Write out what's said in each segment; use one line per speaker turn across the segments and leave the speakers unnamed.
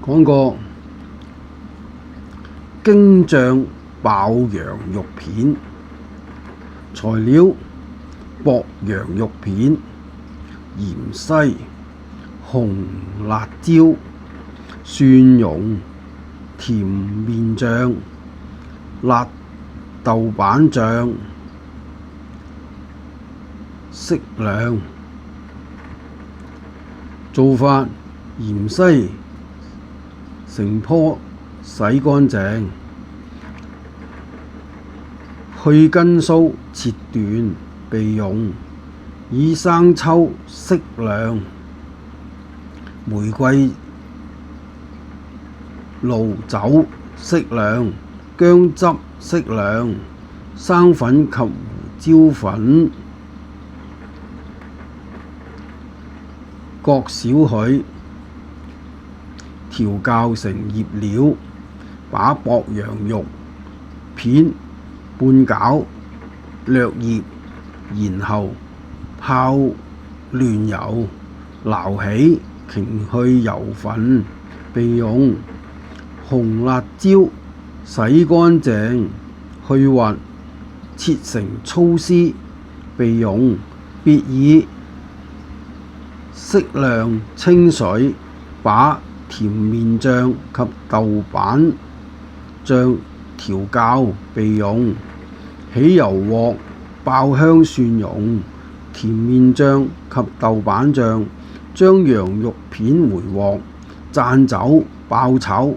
講個京醬爆羊肉片，材料：薄羊肉片、芫茜、紅辣椒、蒜蓉、甜麵醬、辣豆瓣醬適量。做法：芫茜成棵洗乾淨，去根鬚切段備用。以生抽適量，玫瑰露酒適量，薑汁適量，生粉及胡椒粉各少許，調校成醃料。把薄羊肉片半攪，略醃，然後泡嫩油，撈起，擎去油分備用。紅辣椒洗乾淨去核，切成粗絲備用。別以適量清水把甜麵醬及豆瓣醬調校備用。起油鑊爆香蒜蓉、甜麵醬及豆瓣醬，將羊肉片回鑊，讚酒爆炒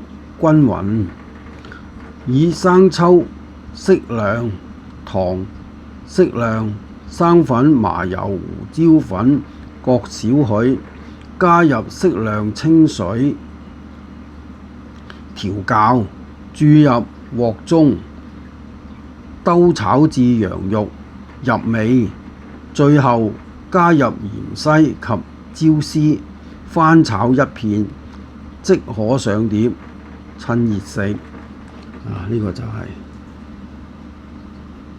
均勻。以生抽適量、糖適量、生粉、麻油、胡椒粉各少許，加入適量清水調校，注入鑊中，兜炒至羊肉入味，最後加入芫茜及椒絲，翻炒一片，即可上碟，趁熱食。呢個就係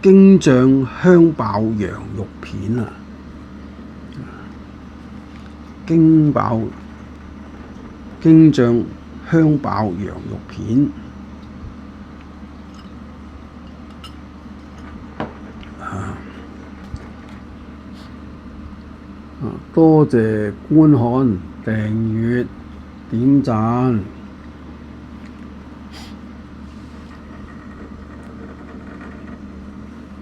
京醬香爆羊肉片啊！京醬香爆羊肉片。多謝觀看、訂閱、點讚。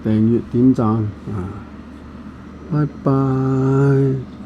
訂閱點讚，拜拜。